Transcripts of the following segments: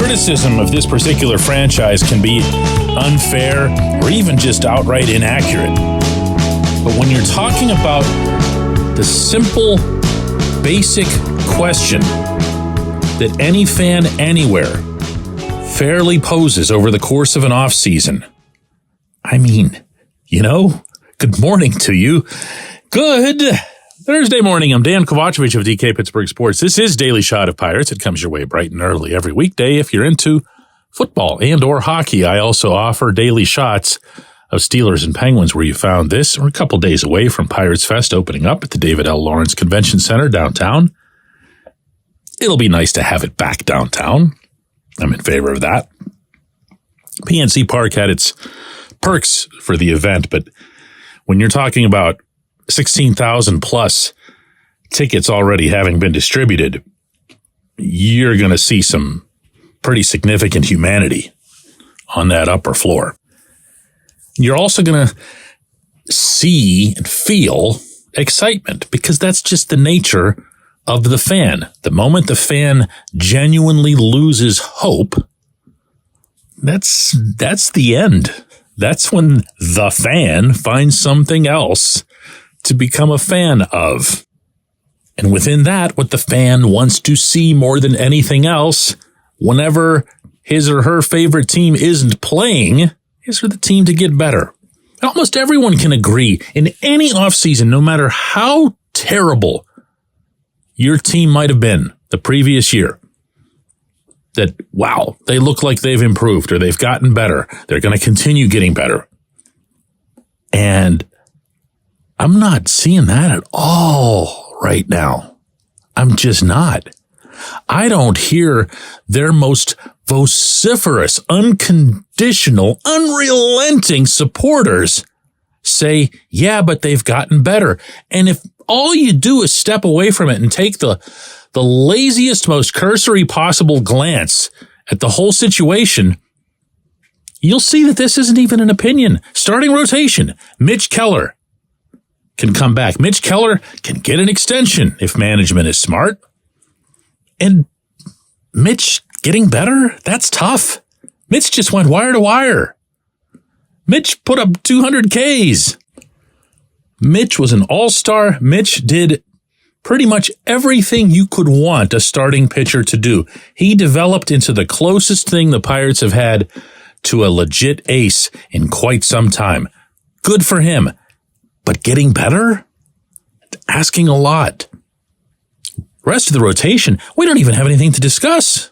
criticism of this particular franchise can be unfair or even just outright inaccurate. But when you're talking about the simple, basic question that any fan anywhere fairly poses over the course of an offseason, I mean, good morning to you. Good Thursday morning. I'm Dejan Kovacevic of DK Pittsburgh Sports. This is Daily Shot of Pirates. It comes your way bright and early every weekday if you're into football and or hockey. I also offer daily shots of Steelers and Penguins where you found this. We're a couple days away from Pirates Fest opening up at the David L. Lawrence Convention Center downtown. It'll be nice to have it back downtown. I'm in favor of that. PNC Park had its perks for the event, but when you're talking about 16,000 plus tickets already having been distributed, you're going to see some pretty significant humanity on that upper floor. You're also going to see and feel excitement because that's just the nature of the fan. The moment the fan genuinely loses hope, that's the end. That's when the fan finds something else to become a fan of. And within that, what the fan wants to see more than anything else, whenever his or her favorite team isn't playing, is for the team to get better. Almost everyone can agree in any offseason, no matter how terrible your team might have been the previous year, that, wow, they look like they've improved or they've gotten better. They're going to continue getting better. And I'm not seeing that at all right now. I'm just not. I don't hear their most vociferous, unconditional, unrelenting supporters say, yeah, but they've gotten better. And if all you do is step away from it and take the laziest, most cursory possible glance at the whole situation, you'll see that this isn't even an opinion. Starting rotation, Mitch Keller can come back. Mitch Keller can get an extension if management is smart. And Mitch getting better, that's tough. Mitch just went wire to wire. Mitch put up 200 Ks. Mitch was an all-star. Mitch did pretty much everything you could want a starting pitcher to do. He developed into the closest thing the Pirates have had to a legit ace in quite some time. Good for him. But getting better? Asking a lot. Rest of the rotation, we don't even have anything to discuss.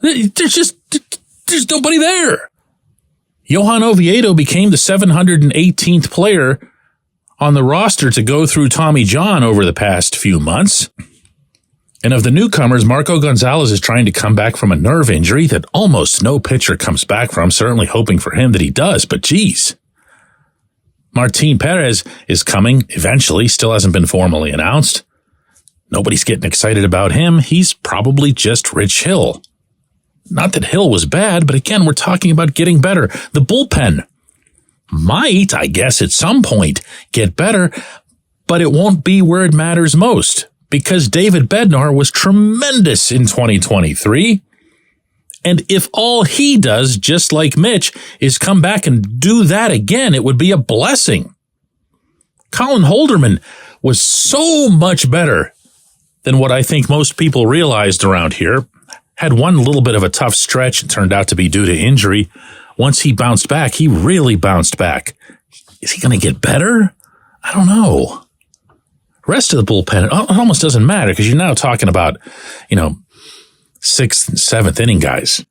There's nobody there. Johan Oviedo became the 718th player on the roster to go through Tommy John over the past few months. And of the newcomers, Marco Gonzalez is trying to come back from a nerve injury that almost no pitcher comes back from, certainly hoping for him that he does, but geez. Martin Perez is coming eventually, still hasn't been formally announced. Nobody's getting excited about him. He's probably just Rich Hill. Not that Hill was bad, but again, we're talking about getting better. The bullpen might, I guess, at some point get better, but it won't be where it matters most because David Bednar was tremendous in 2023. And if all he does, just like Mitch, is come back and do that again, it would be a blessing. Colin Holderman was so much better than what I think most people realized around here. Had one little bit of a tough stretch and turned out to be due to injury. Once he bounced back, he really bounced back. Is he going to get better? I don't know. Rest of the bullpen, it almost doesn't matter because you're now talking about, 6th and 7th inning guys.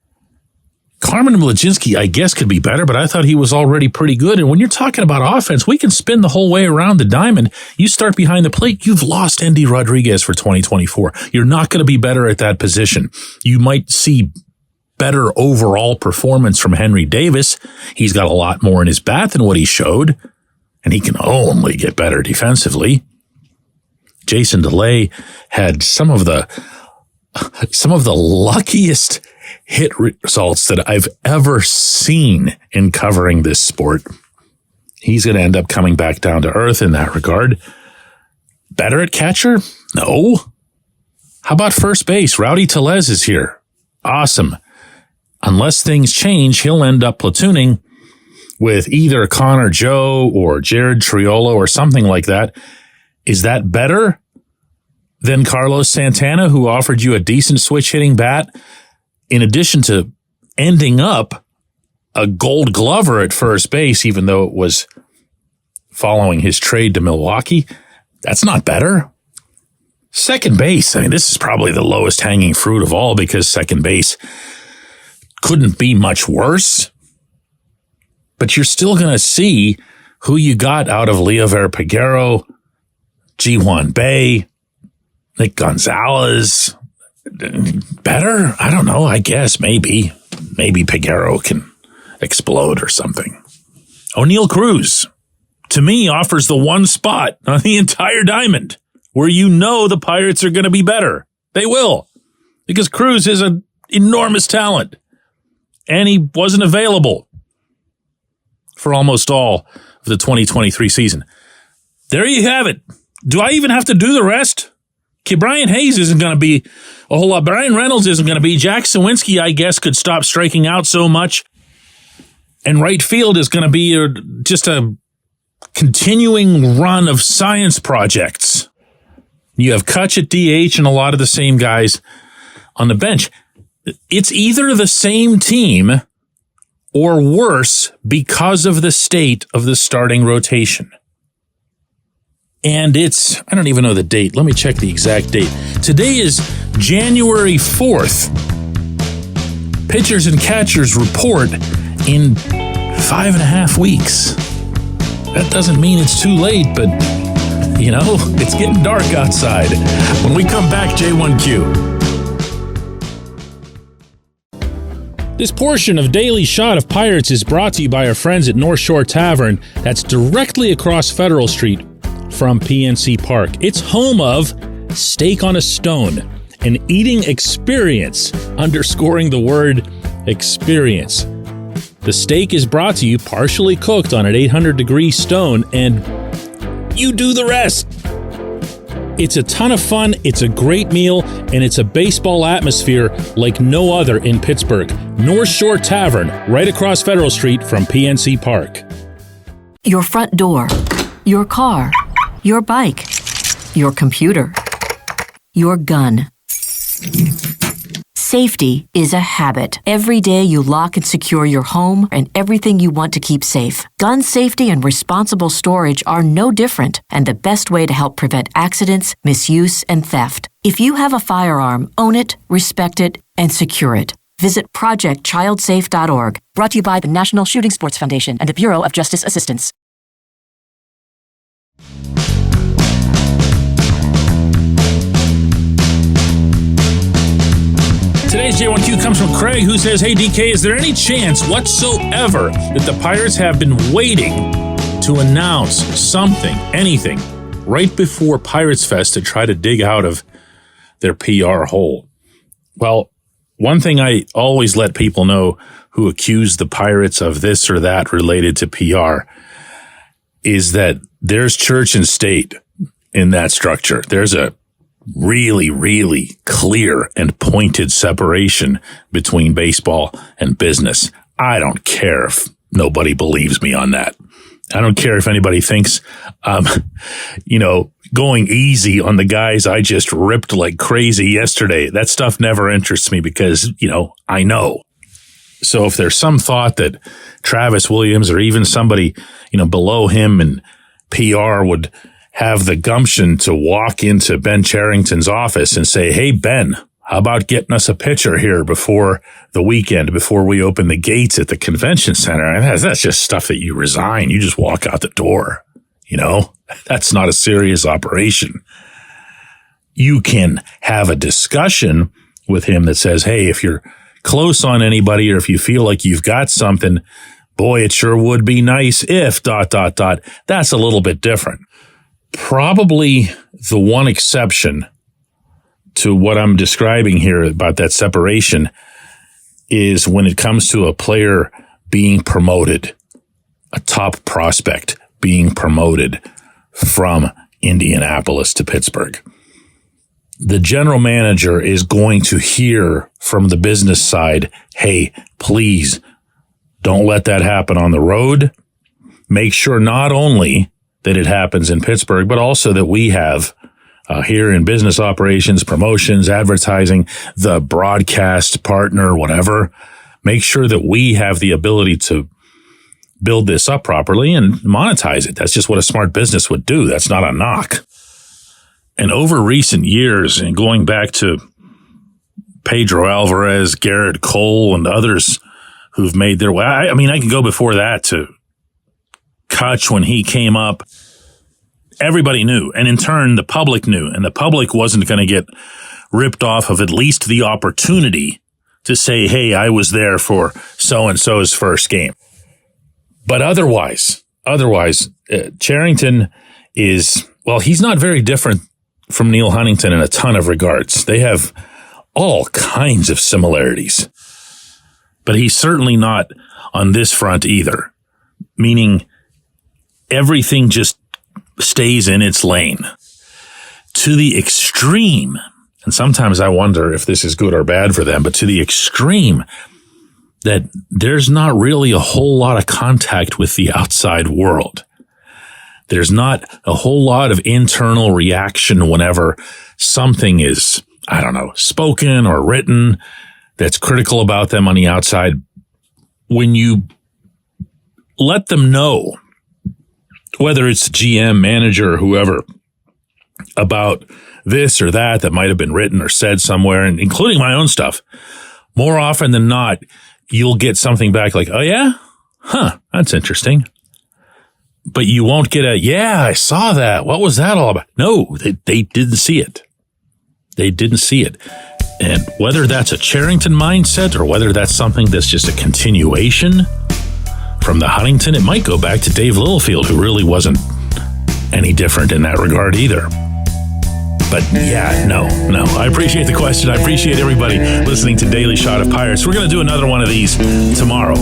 Carmen Mlodzinski, I guess, could be better, but I thought he was already pretty good. And when you're talking about offense, we can spin the whole way around the diamond. You start behind the plate, you've lost Endy Rodriguez for 2024. You're not going to be better at that position. You might see better overall performance from Henry Davis. He's got a lot more in his bat than what he showed, and he can only get better defensively. Jason DeLay had some of the luckiest hit results that I've ever seen in covering this sport. He's going to end up coming back down to earth in that regard. Better at catcher? No. How about first base? Rowdy Tellez is here. Awesome. unless things change, he'll end up platooning with either Connor Joe or Jared Triolo or something like that. Is that better than Carlos Santana, who offered you a decent switch-hitting bat, in addition to ending up a Gold Glover at first base, even though it was following his trade to Milwaukee? That's not better. Second base, I mean, this is probably the lowest hanging fruit of all, because second base couldn't be much worse. But you're still going to see who you got out of Leover Peguero, Ji-Hwan Bae, Nick Gonzalez. Better? I don't know. I guess maybe Peguero can explode or something. O'Neal Cruz, to me, offers the one spot on the entire diamond where you know the Pirates are going to be better. They will, because Cruz is an enormous talent, and he wasn't available for almost all of the 2023 season. There you have it. Do I even have to do the rest? Brian Hayes isn't going to be a whole lot. Brian Reynolds isn't going to be. Jack Sawinski, I guess, could stop striking out so much. And right field is going to be just a continuing run of science projects. You have Kutch at DH and a lot of the same guys on the bench. It's either the same team or worse because of the state of the starting rotation. And I don't even know the date. Let me check the exact date. Today is January 4th. Pitchers and catchers report in 5.5 weeks. That doesn't mean it's too late, but, it's getting dark outside. When we come back, J1Q. This portion of Daily Shot of Pirates is brought to you by our friends at North Shore Tavern, that's directly across Federal Street from PNC Park. It's home of Steak on a Stone, an eating experience, underscoring the word experience. The steak is brought to you partially cooked on an 800-degree stone, and you do the rest. It's a ton of fun, it's a great meal, and it's a baseball atmosphere like no other in Pittsburgh. North Shore Tavern, right across Federal Street from PNC Park. Your front door, your car, your bike, your computer, your gun. Safety is a habit. Every day you lock and secure your home and everything you want to keep safe. Gun safety and responsible storage are no different, and the best way to help prevent accidents, misuse, and theft. If you have a firearm, own it, respect it, and secure it. Visit ProjectChildSafe.org. Brought to you by the National Shooting Sports Foundation and the Bureau of Justice Assistance. Today's J1Q comes from Craig, who says, "Hey, DK, is there any chance whatsoever that the Pirates have been waiting to announce something, anything, right before Pirates Fest to try to dig out of their PR hole?" Well, one thing I always let people know who accuse the Pirates of this or that related to PR is that there's church and state in that structure. There's a really, really clear and pointed separation between baseball and business. I don't care if nobody believes me on that. I don't care if anybody thinks, going easy on the guys I just ripped like crazy yesterday. That stuff never interests me because, I know. So if there's some thought that Travis Williams or even somebody, below him in PR would have the gumption to walk into Ben Cherington's office and say, "Hey, Ben, how about getting us a pitcher here before the weekend, before we open the gates at the convention center?" And that's just stuff that you resign. You just walk out the door. That's not a serious operation. You can have a discussion with him that says, "Hey, if you're close on anybody or if you feel like you've got something, boy, it sure would be nice if ... That's a little bit different. Probably the one exception to what I'm describing here about that separation is when it comes to a player being promoted, a top prospect being promoted from Indianapolis to Pittsburgh. the general manager is going to hear from the business side, hey, please don't let that happen on the road. Make sure not only that it happens in Pittsburgh, but also that we have here in business operations, promotions, advertising, the broadcast partner, whatever. Make sure that we have the ability to build this up properly and monetize it. That's just what a smart business would do. That's not a knock. And over recent years, and going back to Pedro Alvarez, Garrett Cole, and others who've made their way, I mean, I can go before that to Kutch when he came up. Everybody knew, and in turn, the public knew, and the public wasn't going to get ripped off of at least the opportunity to say, hey, I was there for so-and-so's first game. But otherwise, Cherington is, well, he's not very different from Neil Huntington in a ton of regards. They have all kinds of similarities. But he's certainly not on this front either, meaning everything just stays in its lane to the extreme. And sometimes I wonder if this is good or bad for them, but to the extreme that there's not really a whole lot of contact with the outside world. There's not a whole lot of internal reaction whenever something is, I don't know, spoken or written that's critical about them on the outside. When you let them know, whether it's GM, manager, or whoever, about this or that might have been written or said somewhere, and including my own stuff, more often than not, you'll get something back like, oh yeah? Huh, that's interesting. But you won't get a, yeah, I saw that. What was that all about? No, they didn't see it. They didn't see it. And whether that's a Cherington mindset or whether that's something that's just a continuation from the Huntington, it might go back to Dave Littlefield, who really wasn't any different in that regard either. But yeah, no. I appreciate the question. I appreciate everybody listening to Daily Shot of Pirates. We're going to do another one of these tomorrow.